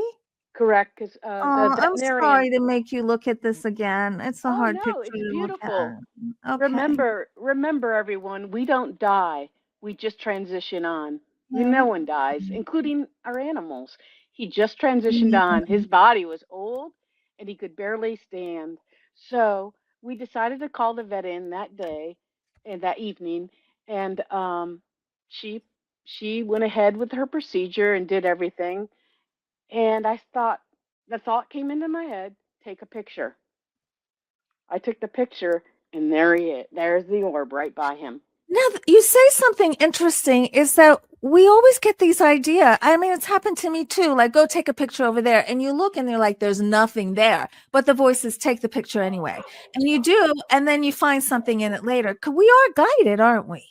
Correct. Because the Oh, I'm veterinarian. sorry to make you look at this again. It's a Oh hard no, picture it's to look beautiful. at. Okay. Remember, everyone, we don't die. We just transition on. No Yeah. one dies, including our animals. He just transitioned Yeah. on. His body was old and he could barely stand. So we decided to call the vet in that day and that evening. And she she went ahead with her procedure and did everything. And the thought came into my head, take a picture. I took the picture, and there he is. There's the orb right by him. Now, you say something interesting is that we always get these idea. I mean, it's happened to me too. Like, go take a picture over there, and you look and you're like, there's nothing there. But the voice is take the picture anyway. And you do, and then you find something in it later. 'Cause we are guided, aren't we?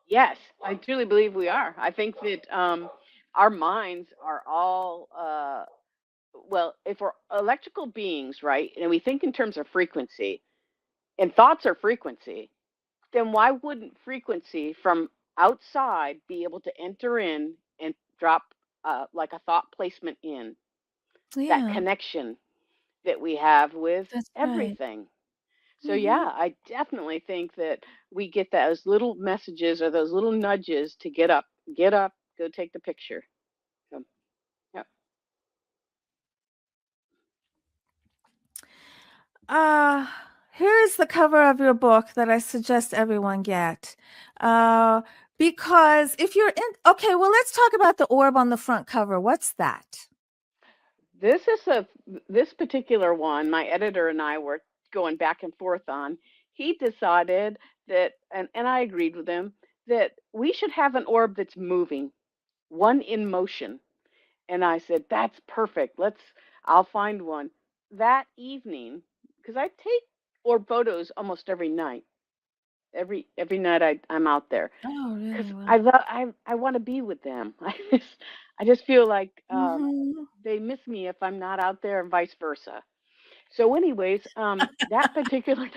Yes, I truly believe we are. I think that our minds are all, well, if we're electrical beings, right, and we think in terms of frequency, and thoughts are frequency, then why wouldn't frequency from outside be able to enter in and drop like a thought placement in that Yeah, connection that we have with that's right. everything? So Hmm. yeah, I definitely think that we get those little messages or those little nudges to get up, go take the picture. So, yep. Uh, Here is the cover of your book that I suggest everyone get. Uh, because if you're in, okay, well, let's talk about the orb on the front cover. What's that? This is a this particular one. My editor and I were going back and forth on. He decided that, and I agreed with him that we should have an orb that's moving, one in motion. And I said, that's perfect. I'll find one. That evening, because I take orb photos almost every night. Every night I'm out there Oh, because really well. I want to be with them. I just feel like Mhm. they miss me if I'm not out there and vice versa. So, anyways, that particular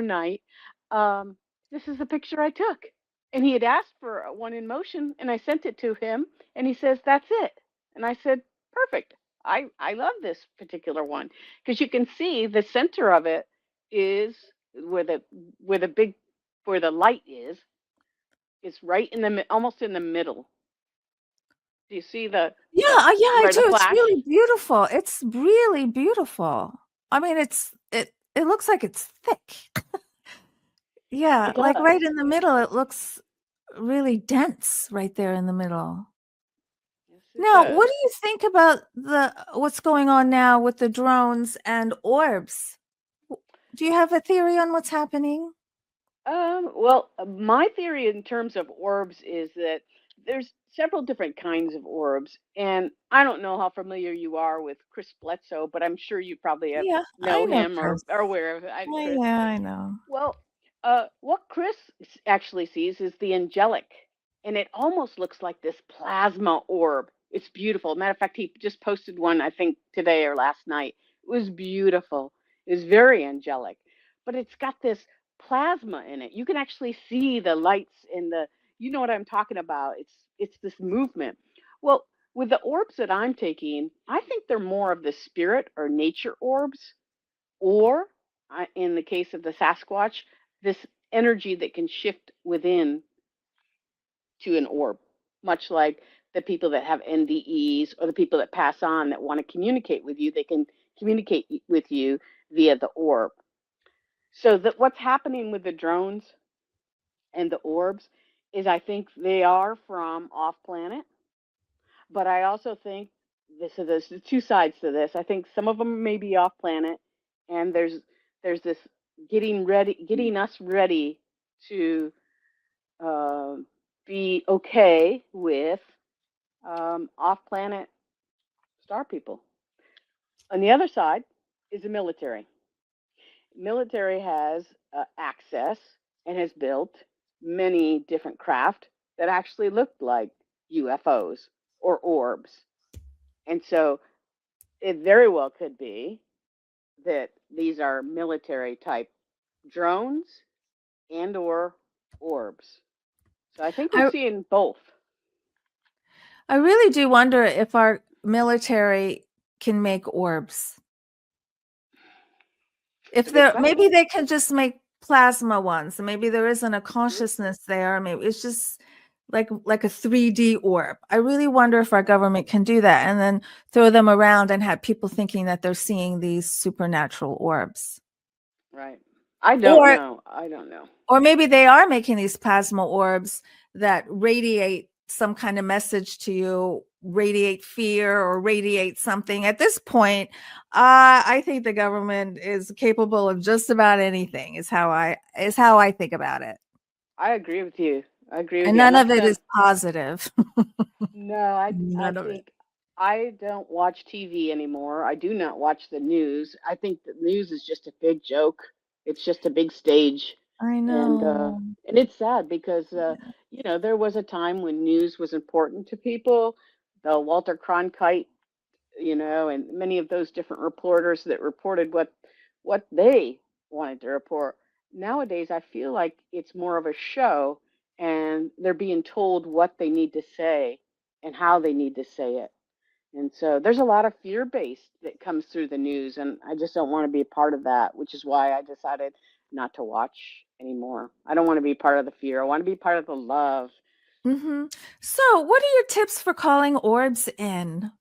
night, um, this is the picture I took, and he had asked for one in motion, and I sent it to him, and he says that's it, and I said perfect. I love this particular one because you can see the center of it is where the where the big where the light is right in the almost in the middle. Do you see Yeah, the yeah, I where do. the It's flash? really beautiful. It's really beautiful. I mean, it looks like it's thick. Yeah, It like does. right in the middle, it looks really dense right there in the middle. Yes, it Now, what does. do you think about the what's going on now with the drones and orbs? Do you have a theory on what's happening? Well, my theory in terms of orbs is that there's several different kinds of orbs, and I don't know how familiar you are with Chris Bledsoe, but I'm sure you probably have Yeah, I know know him or Chris. are aware of Chris. Yeah, I know. Well, what Chris actually sees is the angelic, and it almost looks like this plasma orb. It's beautiful. Matter of fact, he just posted one, I think, today or last night. It was beautiful. It was very angelic, but it's got this plasma in it. You can actually see the lights in the, you know what I'm talking about. It's this movement. Well, with the orbs that I'm taking, I think they're more of the spirit or nature orbs, or in the case of the Sasquatch, this energy that can shift within to an orb, much like the people that have NDEs or the people that pass on that want to communicate with you, they can communicate with you via the orb. So that what's happening with the drones and the orbs is I think they are from off planet, but I also think there's two sides to this. I think some of them may be off planet, and there's this getting us ready to uh, be okay with off planet star people. On the other side is the military. Military has access and has built many different craft that actually looked like UFOs or orbs. And so it very well could be that these are military type drones and or orbs. So I think we're I seeing both. I really do wonder if our military can make orbs. It's If a good they're maybe question. they can just make plasma ones, and maybe there isn't a consciousness there. Maybe it's just like a 3D orb. I really wonder if our government can do that and then throw them around and have people thinking that they're seeing these supernatural orbs. Right. I don't Or know. I don't know. or maybe they are making these plasma orbs that radiate some kind of message to you, radiate fear or radiate something. At this point, I think the government is capable of just about anything. Is how I think about it, I agree with you. I agree with and you. And none that's of it kind is positive. no, I None of it. think I don't watch TV anymore. I do not watch the news. I think the news is just a big joke. It's just a big stage. I And know. and it's sad because Yeah. there was a time when news was important to people. The Walter Cronkite, and many of those different reporters that reported what they wanted to report. Nowadays, I feel like it's more of a show, and they're being told what they need to say and how they need to say it. And so there's a lot of fear based that comes through the news, and I just don't want to be a part of that, which is why I decided not to watch anymore. I don't want to be part of the fear. I want to be part of the love. Hmm. So, what are your tips for calling orbs in?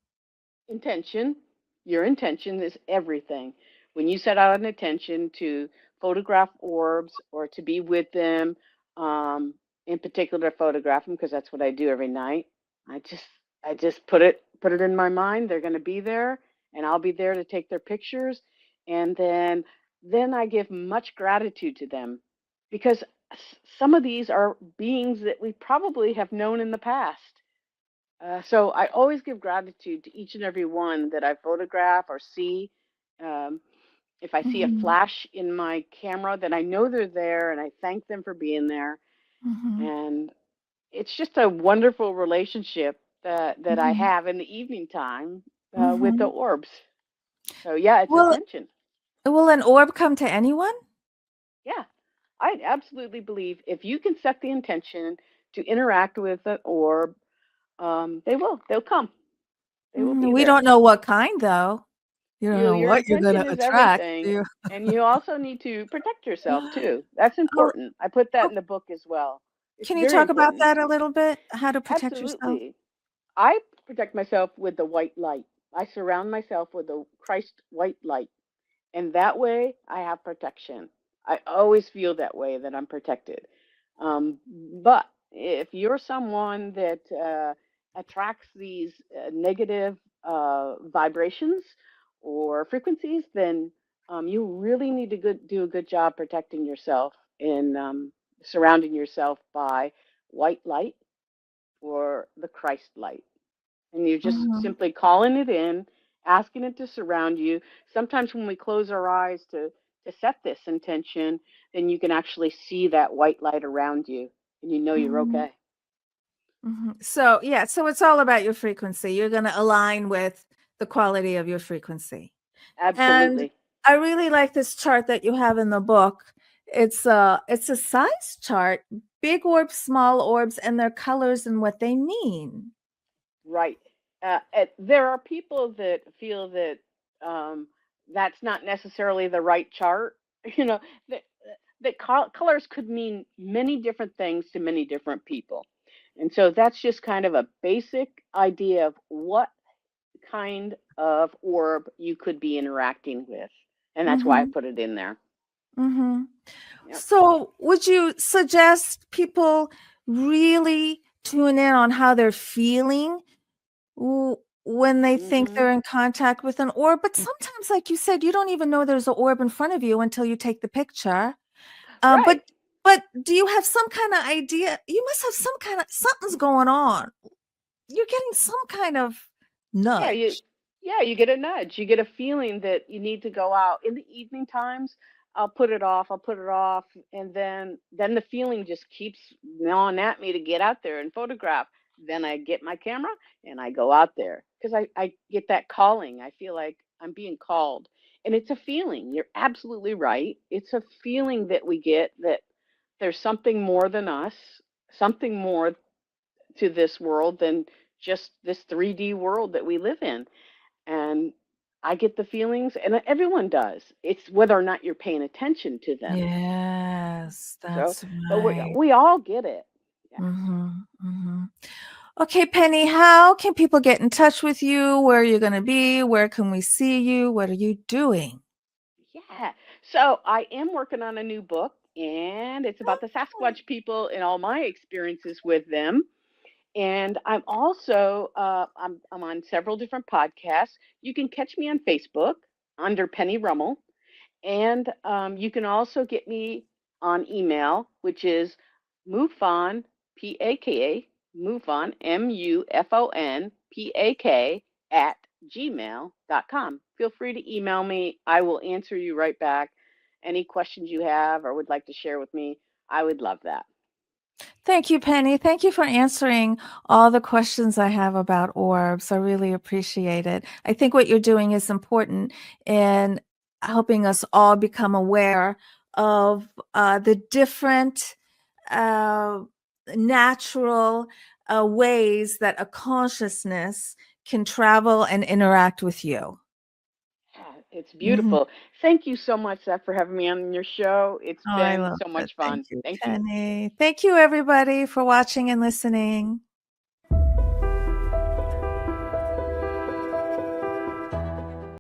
Intention, your intention is everything. When you set out an intention to photograph orbs or to be with them, in particular photograph them because that's what I do every night. I just I just put it in my mind. They're going to be there, and I'll be there to take their pictures, and then I give much gratitude to them because some of these are beings that we probably have known in the past. So I always give gratitude to each and every one that I photograph or see. Um, if I see a Hmm. flash in my camera, then I know they're there and I thank them for being there. Hmm. And it's just a wonderful relationship that I Hmm. have in the evening time with the Hmm. orbs. So yeah, it's Will attention. will an orb come to anyone? Yeah, I absolutely believe if you can set the intention to interact with an orb, they will. They'll come. They will be We there. don't know what kind, though. You don't know Your what you're going intention to is attract, do everything, you? and you also need to protect yourself too. That's Oh, important. I put that oh, in the book as well. It's can you very talk about important. that a little bit? How to protect yourself? Absolutely. I protect myself with the white light. I surround myself with the Christ white light, and that way I have protection. I always feel that way that I'm protected. But if you're someone that attracts these negative vibrations or frequencies, then you really need to do a good job protecting yourself and surrounding yourself by white light or the Christ light. And you're just Mhm. simply calling it in, asking it to surround you. Sometimes when we close our eyes to set this intention, then you can actually see that white light around you and you know you're Mhm. okay. Mhm. So, yeah, so it's all about your frequency. You're going to align with the quality of your frequency. And Absolutely. I really like this chart that you have in the book. It's a size chart, big orbs, small orbs, and their colors and what they mean. Right. There are people that feel that um, that's not necessarily the right chart. You know, that, colors could mean many different things to many different people. And so that's just kind of a basic idea of what kind of orb you could be interacting with. And that's why I Mhm. put it in there. Mhm. Yep. So, would you suggest people really tune in on how they're feeling when they think Hmm. they're in contact with an orb. But sometimes, like you said, you don't even know there's an orb in front of you until you take the picture. Um, Right. but but do you have some kind of idea? You must have some kind of something's going on. You're getting some kind of Yeah, nudge. you get a nudge. You get a feeling that you need to go out in the evening times. I'll put it off. I'll put it off, and then the feeling just keeps gnawing at me to get out there and photograph. Then I get my camera and I go out there because I get that calling. I feel like I'm being called, and it's a feeling. You're absolutely right. It's a feeling that we get that there's something more than us, something more to this world than just this 3D world that we live in. And I get the feelings, and everyone does. It's whether or not you're paying attention to them. Yes, So, that's but right. we all get it. Yeah. Okay, Penny, how can people get in touch with you? Where are you going to be? Where can we see you? What are you doing? Yeah. So I am working on a new book, and it's about the Oh, Sasquatch people and all my experiences with them. And I'm also I'm on several different podcasts. You can catch me on Facebook under Penny Rummel. And you can also get me on email, which is MUFON, PAKA, MUFON, MUFON, PAK @gmail.com. Feel free to email me. I will answer you right back. Any questions you have or would like to share with me, I would love that. thank you, Penny. Thank you for answering all the questions I have about orbs. I really appreciate it. I think what you're doing is important in helping us all become aware of the different uh, natural ways that a consciousness can travel and interact with you. Yeah, it's Mhm. beautiful. Thank you so much, Seth, for having me on your show. It's Oh, I been love so it. much Thank fun. you, Thank you. Penny. Thank you, everybody, for watching and listening.